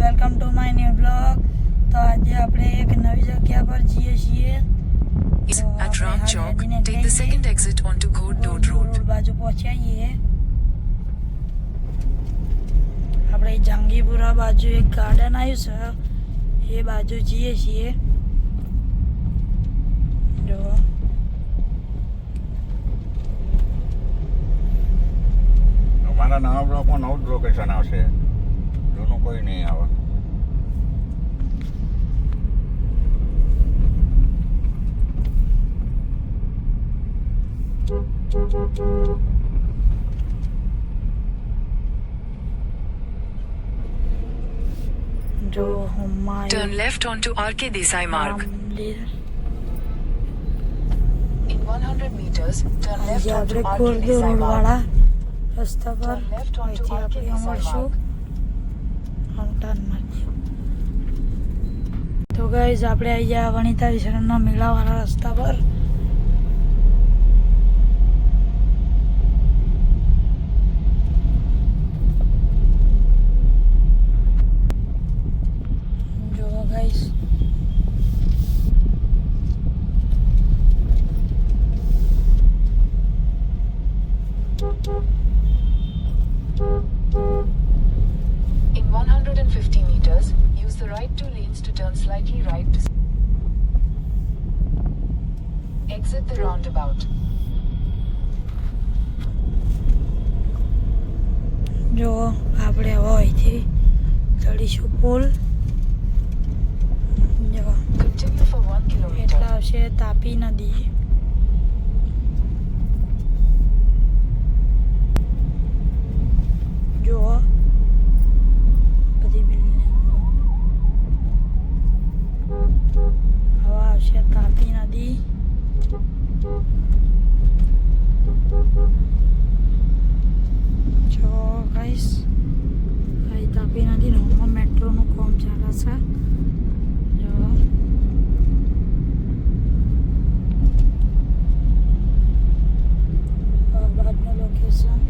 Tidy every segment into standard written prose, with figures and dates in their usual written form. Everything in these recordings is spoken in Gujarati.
Welcome to my new blog. તો આજે આપણે એક નવી જગ્યા પર જઈએ છીએ. At Ram Chowk, take the second exit onto Ghodod Road. બાજુ પહોંચ્યા આપણે જંગીપુરા બાજુ એક ગાર્ડન આવ્યું છે, એ બાજુ જઈએ છીએ. જો અમારા નવા બ્લોકમાં નવું જ લોકેશન આવશે, જૂનું કોઈ નહીં આવે. જો Turn left onto RK Desai Marg. In 100 meters, turn left onto આપણે RK કોરડો Desai રોડ Marg. વાળા રસ્તા પર Turn left onto અહીંથી RK આપણે Desai મળશું. Marg. ટર્ન મારજો. તો ગાઈઝ આપણે આવી ગયા વનિતા વિશરણના મેળાવાળા રસ્તા પર. જો guys In 150 meters, use the right two lanes to turn slightly right to exit the roundabout. જો આપણે હવે અહીંથી ચડીશું પુલ. જો Continue for 1 kilometer. એટલે આવશે તાપી નદી. જો બધી બિલ્ડિંગ હવે આવશે તાપી નદી. જો ગાઈસ અહીં તાપી નદીનું મેટ્રોનું કામ ચાલે છે. જો બાદનું લોકેશન.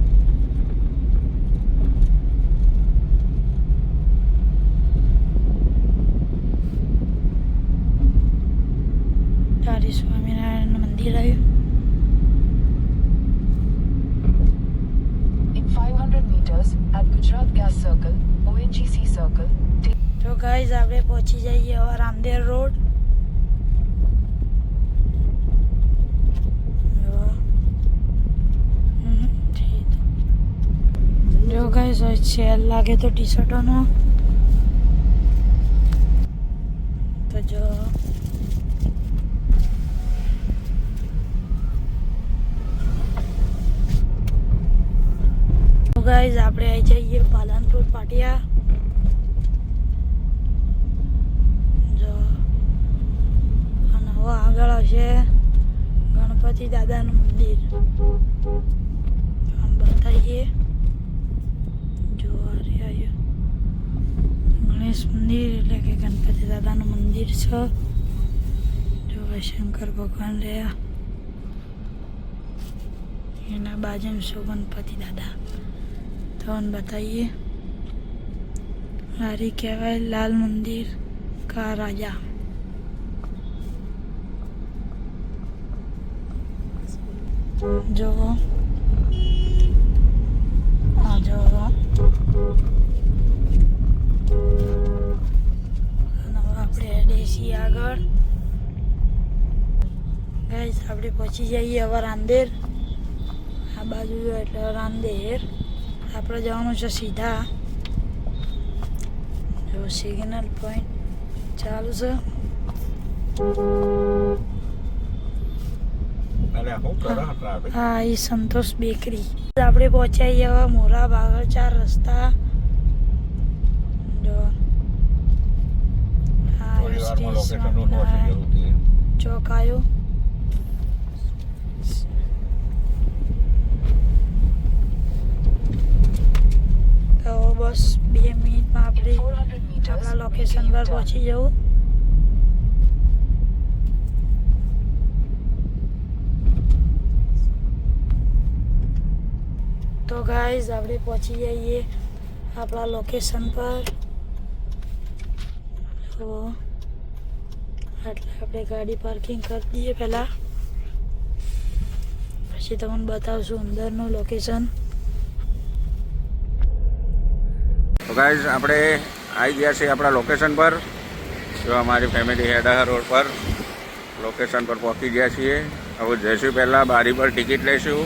તારી સ્વામિનારાયણ મંદિર આવ્યું. In 500 meters, at Gujarat Gas Circle, ONGC Circle, take તો ગાઈઝ આપણે પહોંચી જઈએ હવે રામદેવ રોડ. જો ગાઈઝ સેલ લાગે તો ટી શર્ટોનો. તો જો ગાઈઝ આપણે આવી જઈએ પાલનપુર પાટિયા. જો અને હવે આગળ આવશે ગણપતિ દાદાનું મંદિર. આમ બતાવીએ. જો આવ્યું ગણેશ મંદિર એટલે કે ગણપતિ દાદાનું મંદિર છે. જો શંકર ભગવાન રહ્યા એના બાજુમાં શું ગણપતિ દાદા. તો બતાવીએ. હારી કહેવાય લાલ મંદિર કા રાજા. જો હા જો આપણે દેશી આગળ ગાઈસ આપણે પહોંચી જઈએ હવે રાંદેર. આ બાજુ એટલે રાંદેર આપણે જવાનું છે સીધા. જો સિગ્નલ પોઈન્ટ ચાલુ છે. અરે શું કરો ટ્રાફિક? હા એ સંતોષ બેકરી. આપણે પહોંચ્યા હવે મોરા બાગળ 4 રસ્તા. જો હા થોડી શ્રી વારમાં લોકેશન નું પહોંચી સ્વામિનારાયણ જવું જોઈએ. ચોક આવ્યો. તો બસ 2 મિનિટમાં આપણે in 400 meters, આપણા make લોકેશન a પર U-turn. પહોંચી જવું. તો ગાઈઝ આપણે પહોંચી જઈએ આપણા લોકેશન પર. તો એટલે આપણે ગાડી પાર્કિંગ કરી દઈએ પહેલાં, પછી તમને બતાવશું અંદરનું લોકેશન. તો ગાઈઝ આપણે આવી ગયા છીએ આપણા લોકેશન પર. જો અમારી ફેમિલી હેડા રોડ પર લોકેશન પર પહોંચી ગયા છીએ. હવે જઈશું પહેલાં બારી પર ટિકિટ લઈશું.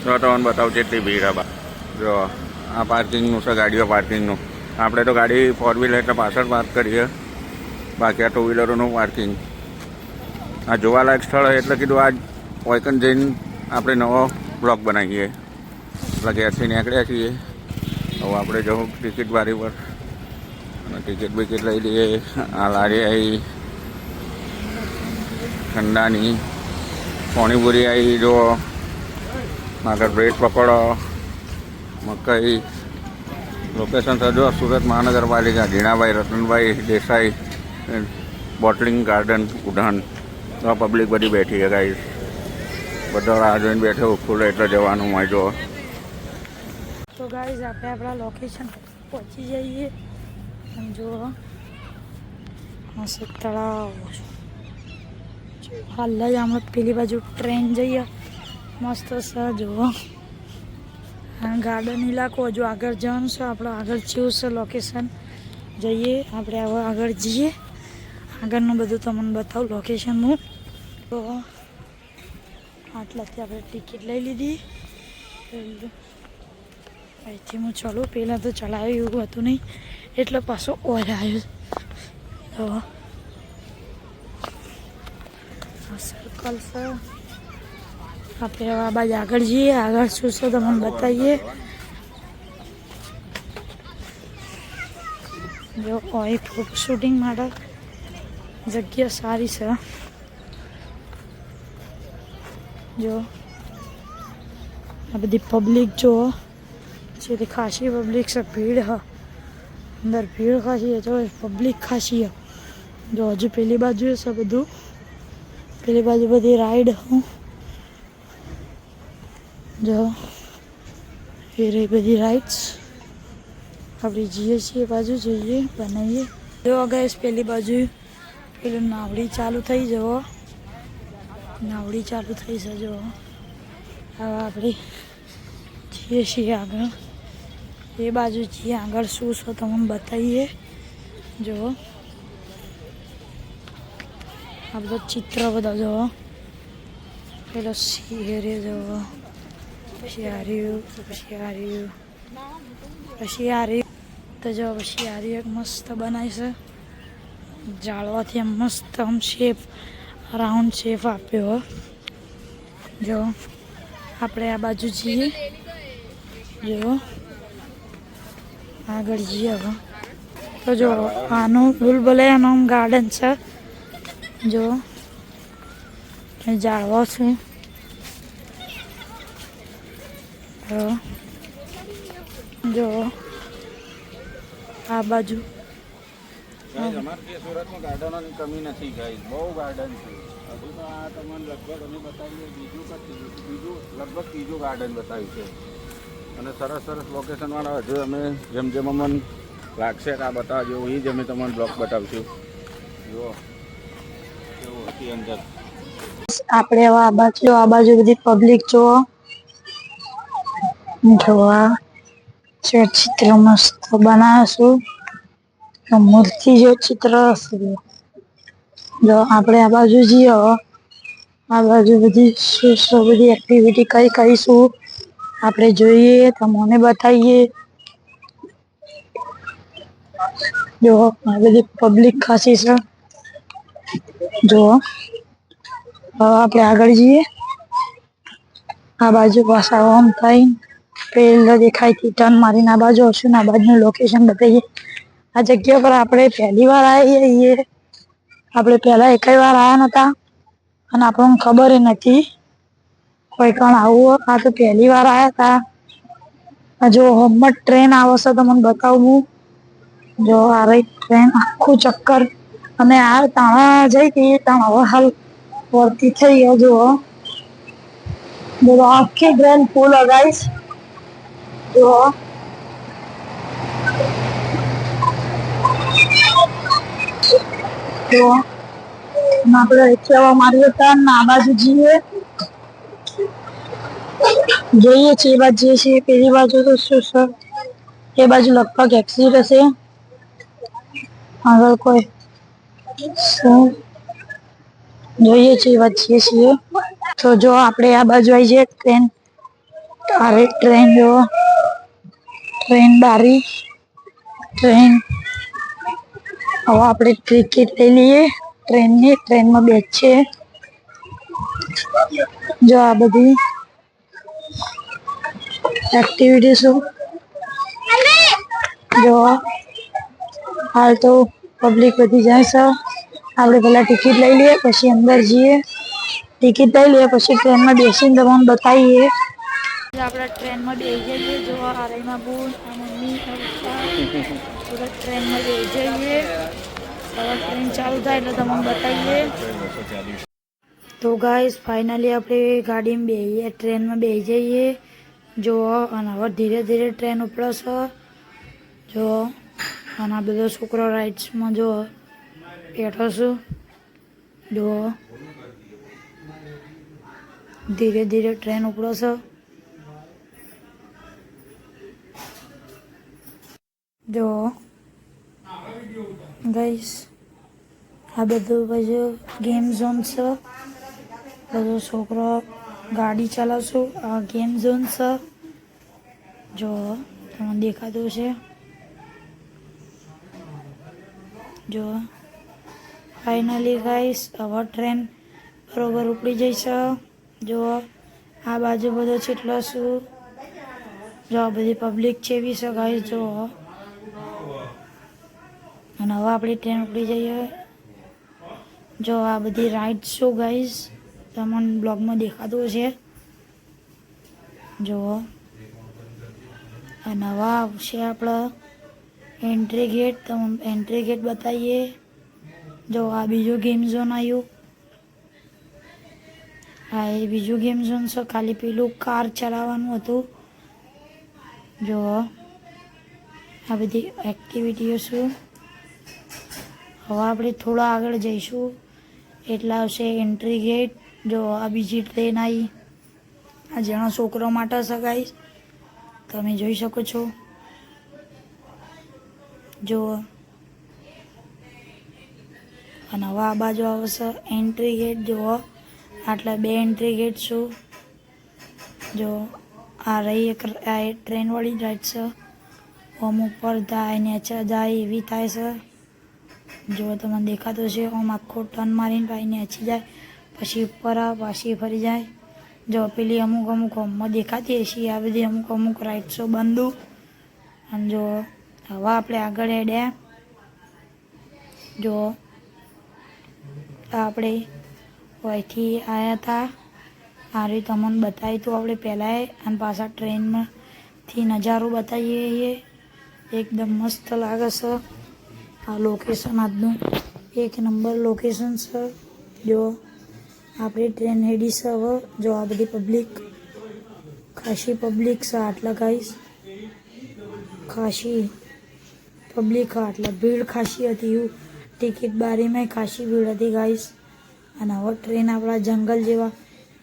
તો તમને બતાવું જેટલી ભીડ હવા. જો આ પાર્કિંગનું છે, ગાડીઓ પાર્કિંગનું. આપણે તો ગાડી ફોર વ્હીલર એટલે પાછળ પાર્ક કરીએ, બાકી આ ટુ વ્હીલરોનું પાર્કિંગ. આ જોવાલાયક સ્થળ એટલે કીધું આજ વૈકન જઈને આપણે નવો બ્લોક બનાવીએ. એટલે ઘેરથી નીકળ્યા છીએ. હવે આપણે જવું ટિકિટ બારી પર અને ટિકિટ બિકિટ લઈ લઈએ. આ લારી આવી ઠંડાની, પાણીપુરી આવી, જો આગળ બ્રેડ પકોડો, મકાઈ. લોકેશન છે જો સુરત મહાનગરપાલિકા, ઝીણાભાઈ રતનભાઈ દેસાઈ બોટલિંગ ગાર્ડન ઉડાન. તો પબ્લિક બધી બેઠી છે ગાઈસ, બધા રાહ જોઈને બેઠે. ખુલે એટલે જવાનું હોય. જો તો ગાઈઝ આપણે આપણા લોકેશન પહોંચી જઈએ. અને જો મસ્ત તળાવ, હાલ જ અમે પેલી બાજુ ટ્રેન જઈએ, મસ્ત છે. જુઓ ગાર્ડન ઇલાકો, હજુ આગળ જવાનું છે. આપણે આગળ જેવું છે લોકેશન, જઈએ આપણે. હવે આગળ જઈએ, આગળનું બધું તમને બતાવું લોકેશનનું. તો આટલાથી આપણે ટિકિટ લઈ લીધી. અહીંથી હું ચાલું, પહેલાં તો ચલાવ્યું એવું હતું નહીં એટલે પાછો ઓર આવ્યો. તો આ સર્કલ છે. આપણે હવે આ બાજુ આગળ જઈએ, આગળ શું છે તમને બતાવીએ. જો અહીં ફોટો શૂટિંગ માટે જગ્યા સારી છે. જો આ બધી પબ્લિક જુઓ, જેથી ખાસી પબ્લિક છે. ભીડ હ અંદર, ભીડ ખાસી જો પબ્લિક ખાસી હ. જો હજુ પેલી બાજુ છે બધું, પેલી બાજુ બધી રાઈડ હું જો એ રહી બધી રાઈડ્સ. આપણે જઈએ છીએ બાજુ, જોઈએ બનાવીએ. જો ગેસ પેલી બાજુ પેલું નાવડી ચાલુ થઈ જવો, નાવડી ચાલુ થઈ છે. જો હવે આપણે જઈએ છીએ આગળ, એ બાજુ જઈએ આગળ. શું છે તમને બતાવીએ. જો આ બધા ચિત્ર બધા જો, પેલો શેરે જો, પછી આ રહ્યું, પછી આ રહ્યું, પછી આ રહ્યું. તો જો પછી આ રહ્યું એક મસ્ત બનાવી છે જાળવાથી, આમ મસ્ત આમ શેપ, રાઉન્ડ શેપ આપ્યો. જો આપણે આ બાજુ જઈએ, જો આગળ જઈએ હવે. તો જો આનું ભૂલભુલૈયાનું ગાર્ડન છે. જો ઝાડવો છે. જો આ બાજુ અમારે સુરતમાં ગાર્ડનોની કમી નથી ગાઈસ, બહુ ગાર્ડન છે. હજુ તો આ તમને લગભગ અમે બતાવીએ બીજું લગભગ ત્રીજું ગાર્ડન બતાવ્યું છે. અને સરસ સરસ લોકેશનવાળા હજુ અમે જેમ જેમ અમને લાગશે કે આ બતાવવા જેવું, એ જ અમે તમને બ્લોક બતાવીશું. જુઓ કેવું હતી અંદર. આપણે હવે આ બાજુ બધી પબ્લિક જોવા ચિત્ર મસ્ત બનાવશું. મૂર્તિ જો ચિત્ર હશે. જો આપણે આ બાજુ જઈએ, આ બાજુ બધી બધી એક્ટિવિટી કઈ કરીશું આપણે જોઈએ, તમને બતાવીએ. જો આ બધી પબ્લિક ખાસી છે. જો હવે આપણે આગળ જઈએ, આ બાજુ પાછા ઓમ થઈ પેલો દેખાય ટર્ન મારીને આ બાજુ હશું ને આ બાજુનું લોકેશન બતાવીએ. આ જગ્યા પર આપણે પહેલી વાર આવીએ. આપણે પહેલા એકેય વાર આવ્યા નતા અને આપણને ખબર નથી કોઈ કણ આવું. આ તો પહેલી વાર આવ્યા હતા. જો હમણાં ટ્રેન આવશે તો મને બતાવું. જો આ રહી ટ્રેન, આખું ચક્કર. અને આ તાણા જઈ હતી, તાણ હવે હાલ વળતી થઈ ગયા. જુઓ આખી ટ્રેન ફૂલ લગાવીશ. જુઓ જો આપણે કહેવા માર્યો હતા ને આ બાજુ જઈએ છીએ એ બાજુ જઈએ છીએ પેલી બાજુ તો શું સર એ બાજુ લગભગ એક્સિટ હશે આગળ કોઈ શું જોઈએ છીએ એ બાજુ જઈએ છીએ તો જો આપણે આ બાજુ આવી જઈએ ટ્રેન અરે ટ્રેન જો ટ્રેન બારી ટ્રેન હવે આપણે ટિકિટ લઈ લઈએ ટ્રેનની ટ્રેનમાં બેસીએ જો આ બધી એક્ટિવિટીઝો જો હાલ તો પબ્લિક વધી જાય છે આપણે પહેલાં ટિકિટ લઈ લઈએ પછી અંદર જઈએ ટિકિટ લઈ લઈએ પછી ટ્રેનમાં બેસીને તમને બતાવીએ આપણે ટ્રેનમાં બેસી જઈએ જો આરાઈમાં બોલ મમ્મી બધા ટ્રેનમાં બેસી જઈએ હવે ટ્રેન ચાલુ થાય એટલે તમને બતાવીએ તો ગાઈસ ફાઇનલી આપણે ગાડીમાં બેસીએ ટ્રેનમાં બેસી જઈએ જો અને હવે ધીરે ધીરે ટ્રેન ઉપડશે જો અને આ બધો છોકરો રાઇડ્સમાં જો બેઠો છું જો ધીરે ધીરે ટ્રેન ઉપડશે જો ગાઈસ આ બધું બધું ગેમ ઝોન છે બધો છોકરો ગાડી ચલાવશું આ ગેમ ઝોન છે જો તમને દેખાતું છે જો ફાઇનલી ગાઈસ હવે ટ્રેન બરોબર ઉપડી જઈશે જો આ બાજુ બધો છેટલો છું જો આ બધી પબ્લિક છે બી છે ગાઈસ જો અને હવે આપણી ટ્રેન ઉપડી જઈએ જો આ બધી રાઇડ શું ગાઈસ તમને બ્લોગમાં દેખાતું છે જો અને હવે આવશે આપણે એન્ટ્રી ગેટ તમને એન્ટ્રી ગેટ બતાવીએ જો આ બીજું ગેમ ઝોન આવ્યું હા એ બીજું ગેમ ઝોન છે ખાલી પેલું કાર ચલાવવાનું હતું જો આ બધી એક્ટિવિટીઓ શું હવે આપણે થોડા આગળ જઈશું એટલે આવશે એન્ટ્રી ગેટ જો આ બીજી ટ્રેન આવી આ જેનો છોકરો માટે સગાઈ તમે જોઈ શકો છો જો અને હવે આ બાજુ આવશે એન્ટ્રી ગેટ જુઓ આટલા બે એન્ટ્રી ગેટ છું જો આ રહી એક આ ટ્રેનવાળી રાઈડ છે ઓમ ઉપર જાય નીચે જાય એવી થાય છે જો તમને દેખાતું છે ઓમ આખો ટર્ન મારીને પાછી નીચે જાય પછી ઉપર આવે પાછી ફરી જાય જો પેલી અમુક અમુક હોમમાં દેખાતી હશે આ બધી અમુક અમુક રાઇડ્સો બંધ અને જો હવે આપણે આગળ હેડ્યા જો આપણે અહીંથી આવ્યા હતા આ રીતે તમને બતાવી તો આપણે પહેલાં અને પાછા ટ્રેનમાંથી નજારો બતાવીએ એકદમ મસ્ત લાગે છે આ લોકેશન આજનું એક નંબર લોકેશન છે જો આપણી ટ્રેન હેડી છે હવે જો આ બધી પબ્લિક ખાસી પબ્લિક છે આટલા ગાઈસ ખાસી પબ્લિક આટલા ભીડ ખાસી હતી એવું ટિકિટ બારીમાં ખાસી ભીડ હતી ગાઈસ અને હવે ટ્રેન આપણા જંગલ જેવા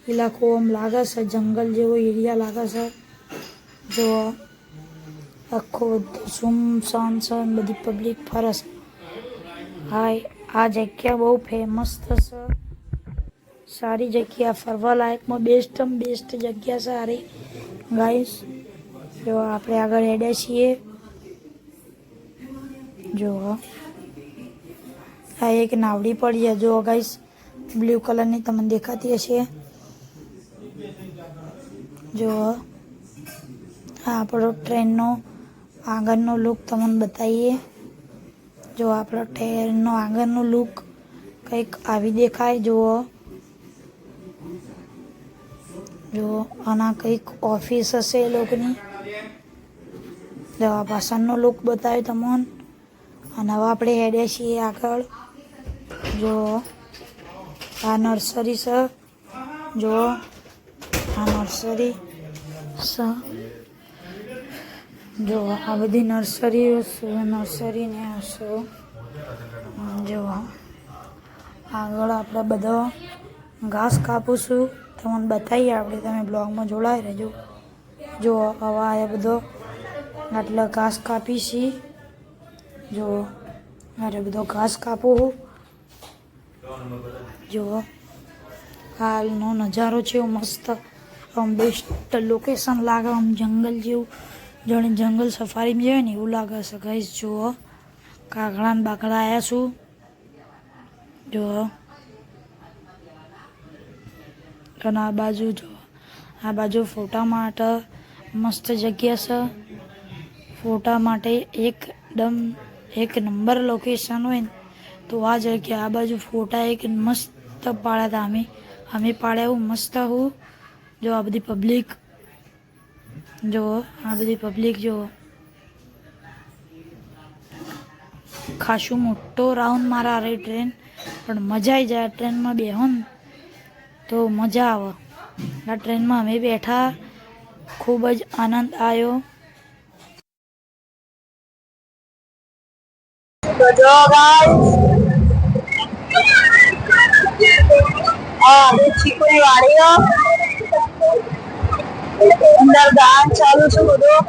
ઇલાકો આમ લાગે છે જંગલ જેવો એરિયા લાગે છે જો આખો સુમસાન છે બધી પબ્લિક ફરસ હા આ જગ્યા બહુ ફેમસ થશે સારી જગ્યા ફરવા લાયકમાં બેસ્ટ જગ્યા સારી ગાઈસ જો આપણે આગળ હેડ્યા છીએ જો આ એક નાવડી પડી છે જો ગાઈસ બ્લુ કલરની તમને દેખાતી હશે જો આ આપણો ટ્રેનનો આગળનો લુક તમને બતાવીએ જો આપણો ટ્રેનનો આગળનો લુક કંઈક આવી દેખાય જુઓ જો આના કંઈક ઓફિસ હશે એ લોકોની જો આ પાછળનો લુક બતાવ્યો તમને અને હવે આપણે હેડે છીએ આગળ જો આ નર્સરી છે જો આ નર્સરી છે જો આ બધી નર્સરીઓ છે નર્સરીને હશે જો આગળ આપણે બધો ઘાસ કાપીશું, તમને બતાવીએ આપણે, તમે બ્લોગમાં જોડાઈ રહેજો. જો હવે આ બધો આટલો ઘાસ કાપીશી. જો અરે બધો ઘાસ કાપું. જો હાલનો નજારો છે મસ્ત, આમ બેસ્ટ લોકેશન લાગે, આમ જંગલ જેવું, જાણે જંગલ સફારીમાં જાય ને એવું લાગે છે ગાઈસ. જુઓ કાગડા ને બાકડા આવ્યા છું. જો અને આ બાજુ જો, આ બાજુ ફોટા માટે મસ્ત જગ્યા છે. ફોટા માટે એકદમ એક નંબર લોકેશન હોય ને તો આ જગ્યા. આ બાજુ ફોટા એક મસ્ત પાડ્યા હતા અમે પાડ્યા એવું મસ્ત હું. જો આ બધી પબ્લિક, જો આ બધી પબ્લિક, જો ખાસું મોટો રાઉન્ડ મારા રે ટ્રેન, પણ મજા આવી જાય ટ્રેનમાં બેહો ને તો મજા આવે. આ ટ્રેનમાં અમે બેઠા, ખૂબ જ આનંદ આવ્યો. તો જો ચીકુની વાડીઓ અંદર ગામ ચાલુ છે બધું.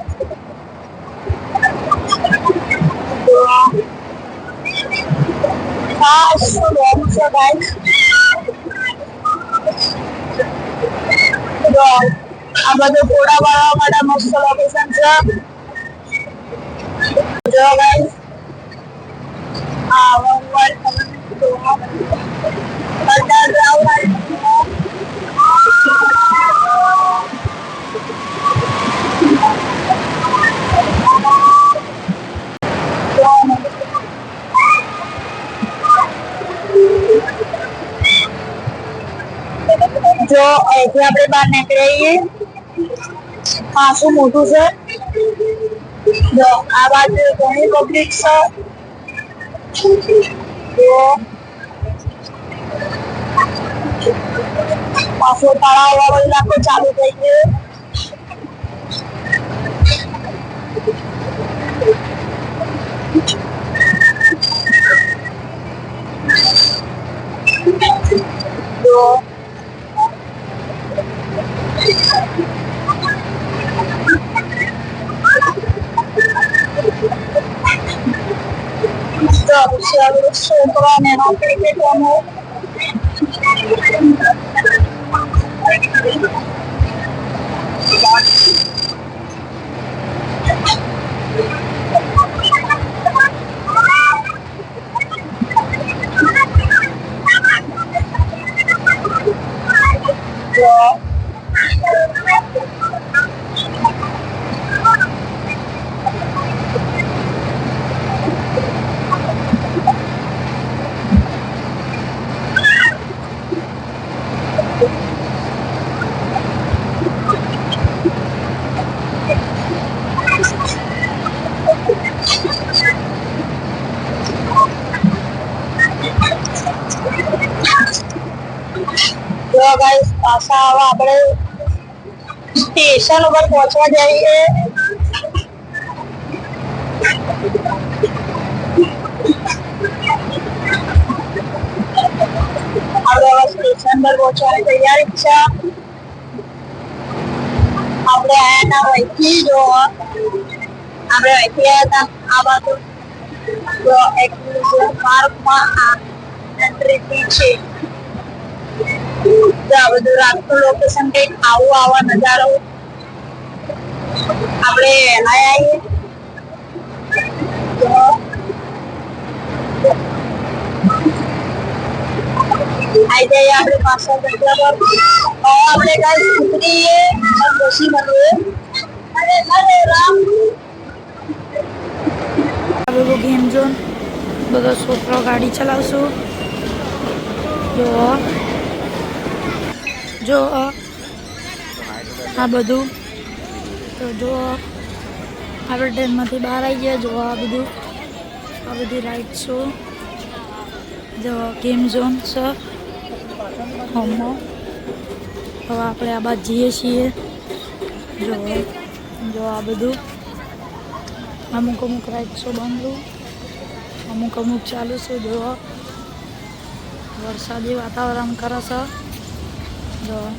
શું ડેમ છે ગાઈસ. આ બધું ઘોડા વાળવા માટે મસ્ત લોકેશન છે. જો ગાઈસ આ વન જો અહીંથી આપણે બહાર નીકળીએ, ખાસું મોટું છે. જો આ બાજુ ઘણી પબ્લિક છે. જો પાછો તળાવ વાળો ઇલાકો ચાલુ થઈ ગયો. જો છોકરાને ક્રિકેટવાનું ગાઈસ પાછા હવે આપણે સ્ટેશન ઉપર પહોંચવા જઈએ. આપણે સ્ટેશન પર પહોંચવાની તૈયારી છે. આપણે આયા હતા અહીંથી. જો આપણે અહીંથી આવ્યા હતા આ બાજુ. જો એક્ઝિબિશન પાર્કમાં એન્ટ્રી ફી છે. આ બધું રાખતું લોકેશન કંઈક આવું આવા નજારો આપણે વહેલા આવીએ. આવી જઈએ આપણે પાછળ જગ્યા પર. આપણે કાંઈ ઉતરીએ પછી મળીએ. આ બધું ગેમ ઝોન, બધા છોકરો ગાડી ચલાવશું. જો આ બધું તો જો આપણે ટ્રેનમાંથી બહાર આવી ગયા. જો આ બધું, આ બધી રાઇડ્સો, જો ગેમ ઝોન છે હોમમાં. હવે આપણે આ બાજુ જઈએ છીએ. જો આ બધું અમુક રાઇડ્સો બંધ, અમુક ચાલુ છે. જો વરસાદી વાતાવરણ કરે છે જો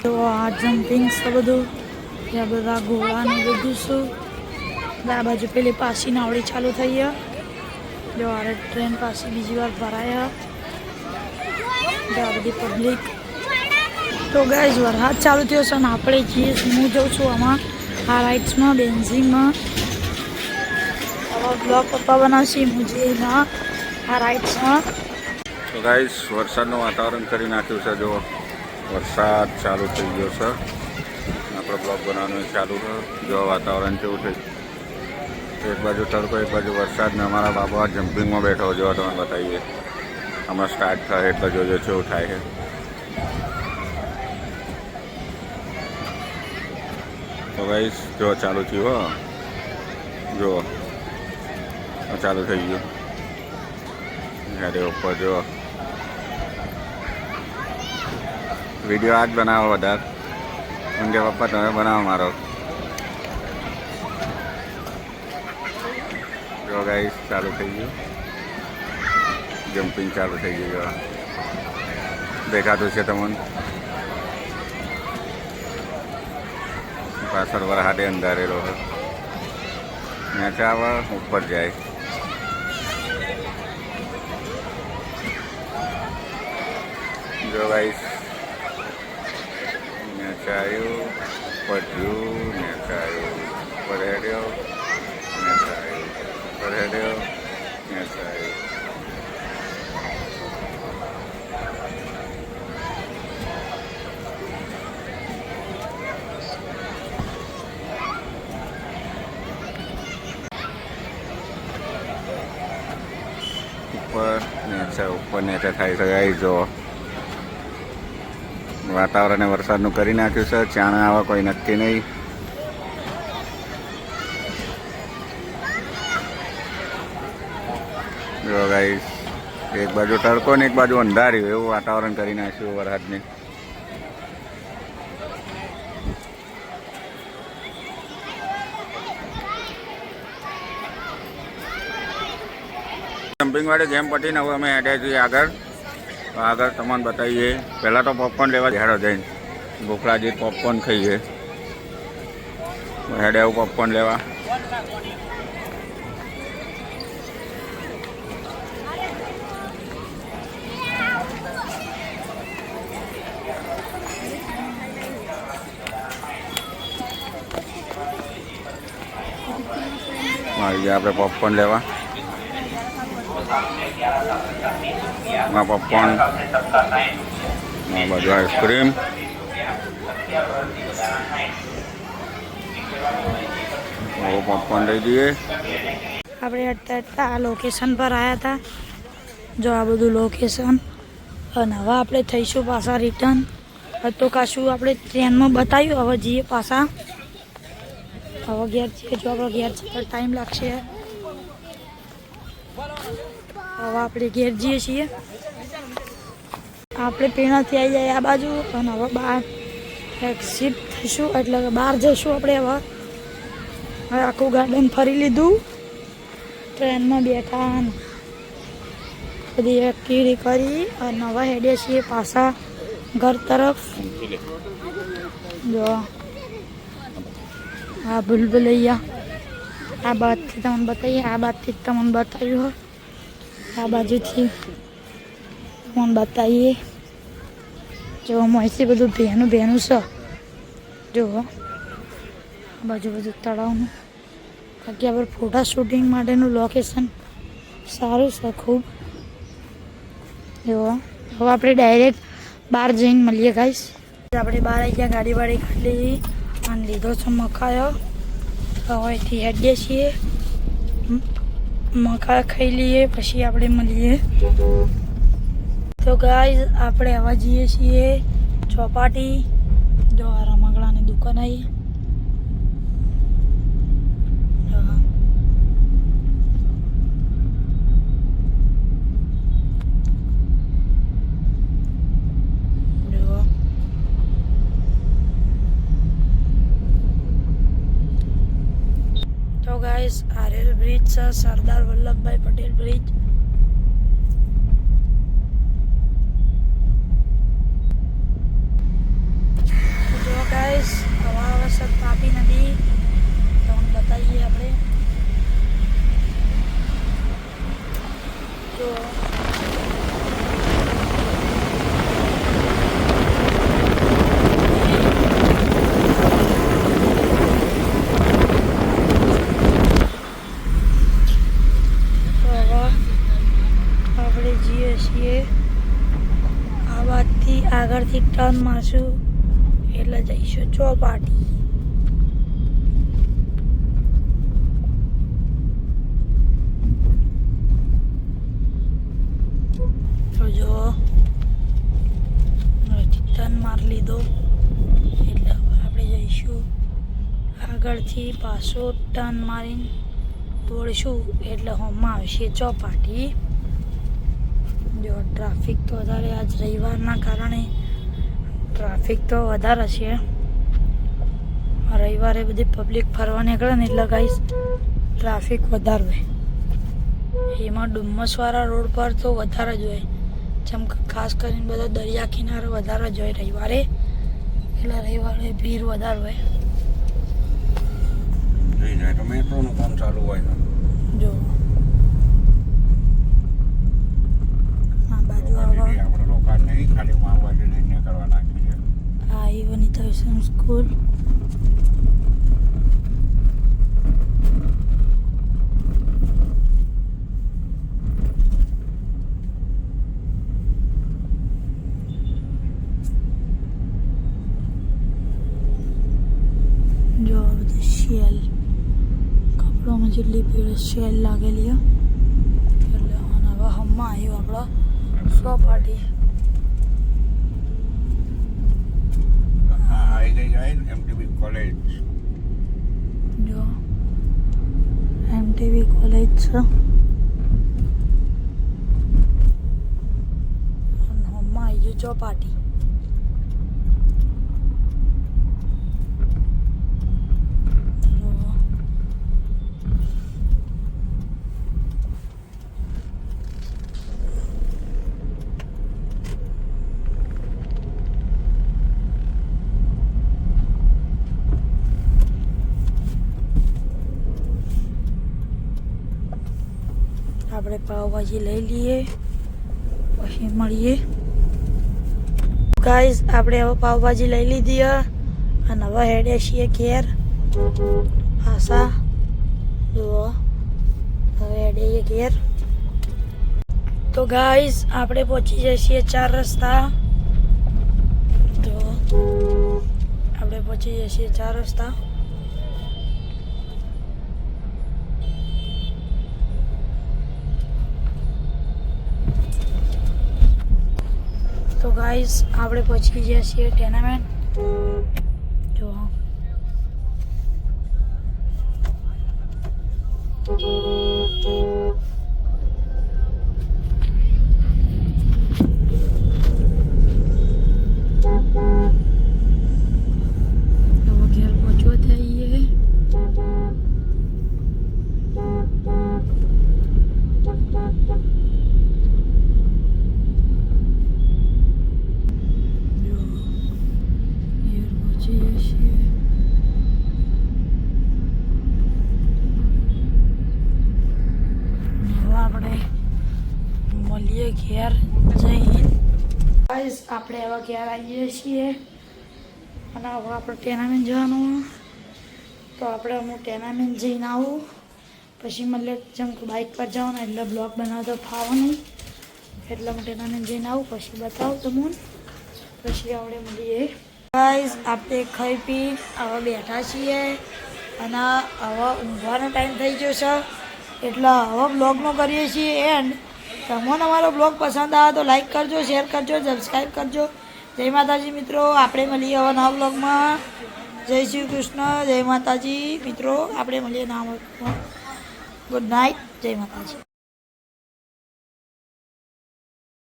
તો આ જમ્પિંગ છે બધું ત્યાં બધા ઘોડાને બધું શું આ બાજુ પેલી પાછી નાવડી ચાલુ થઈ છે જો આ ટ્રેન પાછી બીજી વાર ભરાય આ બધી પબ્લિક તો ગાઈઝ વરસાદ ચાલુ થયો છે ને આપણે જઈએ હું જાઉં છું આમાં આ રાઇડ્સમાં બેન્ઝિંગમાં આવા બ્લોગ પપ્પા બનાવશે હું જઈમાં આ રાઇડ્સમાં તો ગાઈસ વરસાદનું વાતાવરણ કરી નાખ્યું છે જો વરસાદ ચાલુ થઈ ગયો છે આપણે બ્લોગ બનાવવાનું ચાલુ છે જો વાતાવરણ કેવું થઈ એક બાજુ તડકો એક બાજુ વરસાદ ને અમારા બાબા જમ્પિંગમાં બેઠો જો તમે બતાવીએ હમણાં સ્ટાર્ટ થાય એટલે જોજો કેવું થાય છે તો ગાઈસ જો ચાલુ થયું હો જો ચાલુ થઈ ગયું અરે ઉપર જો વિડીયો આજ બનાવો વધારે એમ કે પપ્પા તમે બનાવો મારો જો ગાઈસ ચાલુ થઈ ગયું જમ્પિંગ ચાલુ થઈ ગયું દેખાતું છે તમને પાછળ વરસાદે અંધારેલો છે નીચે આવે ઉપર જાય જો ગાઈસ નીચે આવ્યું ઉપર ગયું નીચે આવ્યું ઉપર હેડ્યો નીચે આવ્યું ઉપર હેડ્યો નીચે આવ્યું ઉપર નીચે થાય છે ગાઈસ જો વાતાવરણે વરસાદનું કરી નાખ્યું છે ચાણે આવા કોઈ નક્કી નહીં જો ગાઈસ એક બાજુ તડકો ને એક બાજુ અંધાર્યું એવું વાતાવરણ કરી નાખ્યું વરસાદને જમ્પિંગ વાળી ગેમ પટીને હવે અમે હેડ્યા છીએ આગળ તમને બતાવીએ પહેલાં તો પોપકોર્ન લેવા હેડો જઈને ભૂખલાજી પોપકોર્ન ખાઈએ હેડે આવું પોપકોર્ન લેવા આવી ગયા આપણે પોપકોર્ન લેવા પોપકોર્ન બાજુ આઈસ્ક્રીમ પોપકોર્ન લઈ જઈએ આપણે અત્યારે આ લોકેશન પર આવ્યા હતા જો આ બધું લોકેશન અને હવે આપણે થઈશું પાછા રિટર્ન તો કાશું આપણે ટ્રેનમાં બતાવ્યું હવે જઈએ પાછા હવે ઘેર છીએ જો આપણે ઘેર જતા ટાઈમ લાગશે હવે આપણે ઘેર જઈએ છીએ આપણે પેણાથી આવી જાય આ બાજુ અને હવે બહાર એક્ઝિટ થઈશું એટલે કે બહાર જઈશું આપણે હવે આખું ગાર્ડન ફરી લીધું ટ્રેનમાં બેઠા બધી એક્ટિવિટી કરી અને હવે હેડીએ છીએ પાછા ઘર તરફ જો આ ભૂલભુલૈયા આ બાજુથી તમને બતાવીએ આ બાજુથી તમને બતાવ્યું આ બાજુથી તમને બતાવીએ જો અહીંથી બધું ભેનું છે જો આ બાજુ બધું તળાવનું બાકી આપણે ફોટા શૂટિંગ માટેનું લોકેશન સારું છે ખૂબ જો હવે આપણે ડાયરેક્ટ બહાર જઈને મળીએ ગાઈસ આપણે બહાર આવી ગયા ગાડી વાડી કાઢી અને લીધો છે મકાયો હવે અહીંથી હેડીએ છીએ મકા ખાઈ લઈએ પછી આપણે મળીએ તો ગાઈસ આપણે હવે જઈએ છીએ ચોપાટી જો આ રમકડાની દુકાન આવી બ્રિજ છે સરદાર વલ્લભભાઈ પટેલ બ્રિજ. જો ગાઈસ હવા વરસાદ તાપી નદી તમને બતાવીએ આપણે. જો આપણે જઈએ છીએ આ બાજુથી આગળથી ટર્ન મારશું એટલે જઈશું ચોપાટી. તો જો ટર્ન માર લીધો એટલે આપણે જઈશું આગળથી પાછો ટર્ન મારીને દોડશું એટલે હોમમાં આવશે ચોપાટી. જો ટ્રાફિક તો વધારે આજ રવિવારના કારણે ટ્રાફિક તો વધારે છે. રવિવારે બધી પબ્લિક ફરવા નીકળે ને એટલે ગાઈસ ટ્રાફિક વધારે હોય. એમાં ડુમ્મસવાળા રોડ પર તો વધારે જ હોય, જેમ કે ખાસ કરીને બધો દરિયા કિનારો વધારે જ હોય રવિવારે, એટલે રવિવારે ભીડ વધારે હોય. તો મેટ્રોનું કામ ચાલુ હોય છે. જો આ બાજુ આપણે લોકો નહીં ખાલી મારવાડી લઈને કરવા નાખી છે. આ વનિતા વિષમ સ્કૂલ. જો બધી શેલ કપડોમાં જેટલી ભીડ શેલ લાગેલી એટલે હવે હમણાં આવ્યું આપણો ચોપાટી. આવી ગઈ જાય એમટીબી કોલેજ. જો એમટીબી કોલેજ છે અને હમણાં આવી ગયું ચોપાટી. આપણે પાવભાજી લઈ લઈએ પછી મળીએ. ગાઈસ આપણે હવે પાવભાજી લઈ લીધી અને હવે હેડે છીએ ઘેર પાછા. જુઓ હવે હેડે ઘેર. તો ગાઈસ આપણે પહોંચી જઈએ છીએ 4 રસ્તા. જો આપણે પહોંચી જઈએ છીએ 4 રસ્તા. તો ગાઈસ આપણે પહોંચી ગયા છીએ ટેનામેન્ટ. જો ઘેર પહોંચવો થઈએ. આપણે મળીએ ઘેર જઈને. ગાઈસ આપણે હવે ઘેર આવીએ છીએ અને હવે આપણે ટેનામેન્ટ જવાનું. તો આપણે હું ટેનામેન્ટ જઈને આવું પછી મળીએ. જેમ કે બાઇક પર જવાનું એટલે બ્લોગ બનાવતો ફાવો નહીં, એટલે હું ટેનામેન્ટ જઈને આવું પછી બતાવું તમને. પછી આપણે મળીએ. ગાઈસ આપણે ખાઈ પી હવે બેઠા છીએ અને હવે ઊંઘવાનો ટાઈમ થઈ ગયો છે એટલે હવે બ્લોગનો કરીએ છીએ એન્ડ. તમને અમારો બ્લોગ પસંદ આવે તો લાઈક કરજો, શેર કરજો, સબસ્ક્રાઈબ કરજો. જય માતાજી મિત્રો, આપણે મળીએ હવે નવા બ્લોગમાં. જય શ્રી કૃષ્ણ, જય માતાજી મિત્રો, આપણે મળીએ નવા બ્લોગમાં. ગુડ નાઇટ, જય માતાજી.